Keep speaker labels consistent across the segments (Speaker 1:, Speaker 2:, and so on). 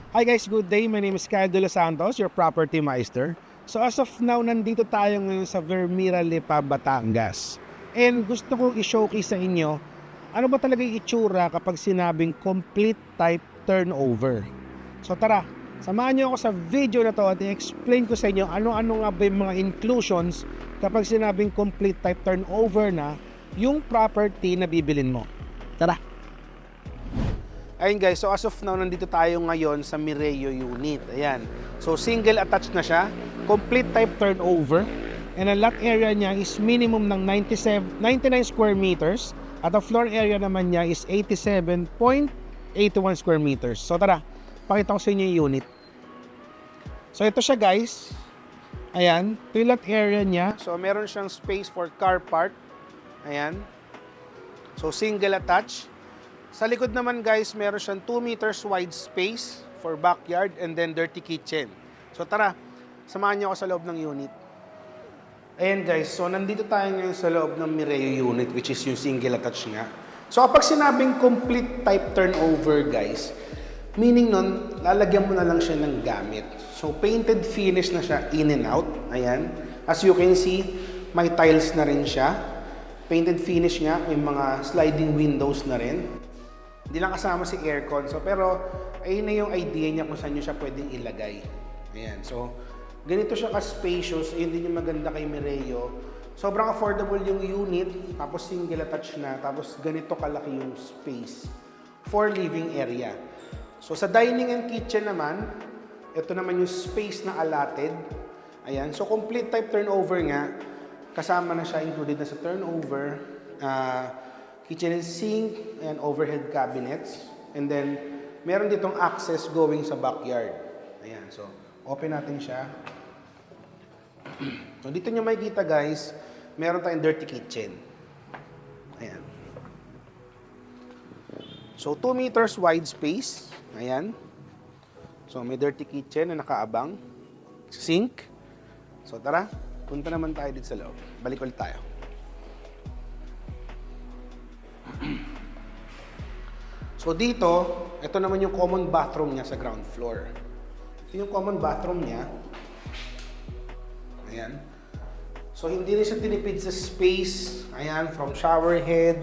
Speaker 1: Hi guys, good day. My name is Kyle De Los Santos, your property meister. So as of now, nandito tayo ngayon sa Vermira Lipa, Batangas. And gusto kong i-showcase sa inyo, ano ba talaga yung itsura kapag sinabing complete type turnover. So tara, samahan niyo ako sa video na to at i-explain ko sa inyo ano-ano nga ba yung mga inclusions kapag sinabing complete type turnover na yung property na bibilin mo. Tara! Ayun guys, so as of now, nandito tayo ngayon sa Mireo unit. Ayan. So single attached na siya, complete type turnover, and ang lot area niya is minimum ng 99 square meters at ang floor area naman niya is 87.81 square meters. So tara, pakita ko sa inyo yung unit. So ito siya guys. Ayan, ito yung lot area niya. So meron siyang space for car park. Ayan. So single attached. Sa likod naman guys, meron siyang 2 meters wide space for backyard and then dirty kitchen. So tara, samahan niyo ako sa loob ng unit. Ayan guys, so nandito tayo ngayon sa loob ng Mireo unit which is yung single attached nga. So kapag sinabing complete type turnover guys, meaning nun, lalagyan mo na lang siya ng gamit. So painted finish na siya in and out. Ayan. As you can see, may tiles na rin siya. Painted finish nga, may mga sliding windows na rin. Hindi lang kasama si aircon. So, pero, ayun na yung idea niya kung saan nyo siya pwedeng ilagay. Ayan. So, ganito siya ka-spacious. Ayun din yung maganda kay Mireo. Sobrang affordable yung unit. Tapos single attached na. Tapos ganito kalaki yung space for living area. So, sa dining and kitchen naman, ito naman yung space na allotted. Ayan. So, complete type turnover nga. Kasama na siya, included na sa turnover. Kitchen and sink and overhead cabinets. And then, meron ditong access going sa backyard. Ayan, so, open natin siya. So, dito nyo makikita guys, meron tayong dirty kitchen. Ayan. So, 2 meters wide space. Ayan. So, may dirty kitchen na nakaabang. Sink. So, tara, punta naman tayo dito sa loob. Balik ulit tayo. So dito, ito naman yung common bathroom niya sa ground floor. Ito yung common bathroom niya. Ayan. So hindi rin siya tinipid sa space. Ayan, from shower head,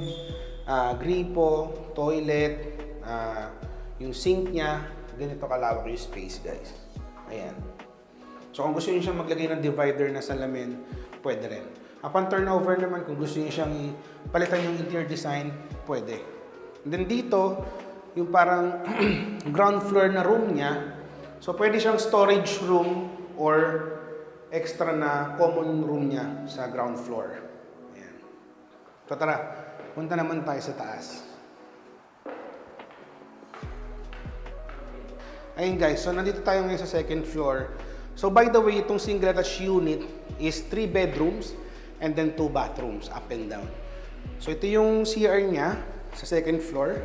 Speaker 1: gripo, toilet, yung sink niya. Ganito kalawak yung space guys. Ayan. So kung gusto niyo siyang maglagay ng divider na salamin, pwede rin. Upon turnover naman, kung gusto niyo siyang palitan yung interior design, pwede. And then dito, yung parang ground floor na room niya. So pwede siyang storage room or extra na common room niya sa ground floor. Ayan. So tara, punta naman tayo sa taas. Ayun guys, so nandito tayo ngayon sa second floor. So by the way, itong single attached unit is 3 bedrooms and then 2 bathrooms, up and down. So ito yung CR niya sa second floor.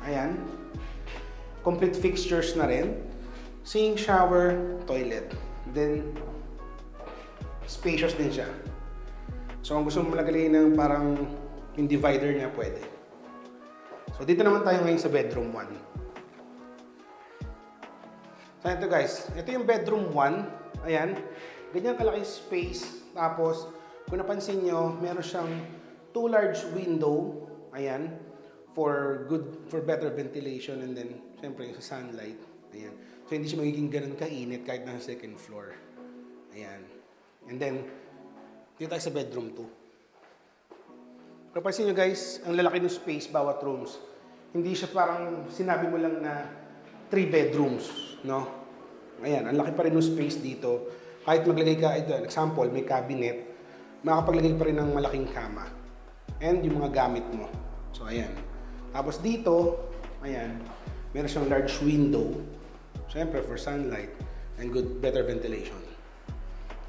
Speaker 1: Ayan. Complete fixtures na rin. Sink, shower, toilet. Then, spacious din siya. So kung gusto mo malagay ng parang yung divider niya, pwede. So dito naman tayo ngayon sa bedroom 1. So ito guys, ito yung bedroom 1. Ayan. Ganyan kalaki space. Tapos, kung napansin nyo, meron siyang 2 large window. Ayan. For better ventilation. And then, syempre, sa sunlight. Ayan. So, hindi siya magiging ganun kainit kahit nasa second floor. Ayan. And then, dito tayo sa bedroom 2. Kung napansin nyo guys, ang lalaki ng space bawat rooms. Hindi siya parang sinabi mo lang na 3 bedrooms. No? Ayan. Ang laki pa rin ng space dito. Kahit maglagay ka, ito, example, may cabinet, makapaglagay pa rin ng malaking kama. And yung mga gamit mo. So, ayan. Tapos dito, ayan, meron siyang large window. Siyempre, for sunlight and better ventilation.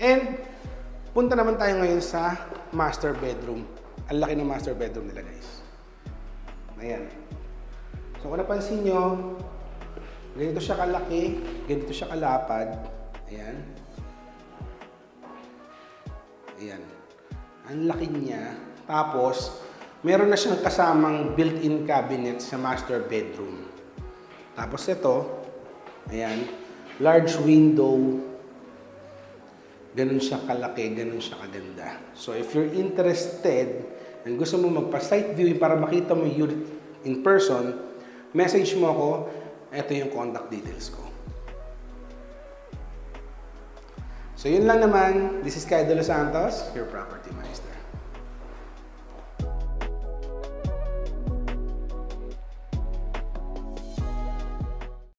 Speaker 1: And, punta naman tayo ngayon sa master bedroom. Ang laki ng master bedroom nila, guys. Ayan. So, kung napansin nyo, ganito siya kalaki, ganito siya kalapad. Ayan. Ayan. Ang laki niya. Tapos, meron na siyang kasamang built-in cabinet sa master bedroom. Tapos ito, Ayan. Large window. Ganun siya kalaki, ganun siya kaganda. So if you're interested and gusto mo magpa-site viewing para makita mo yung unit in person, message mo ako. Ito yung contact details ko. So yun lang naman. This is Kyle De Los Santos, your Property Meister.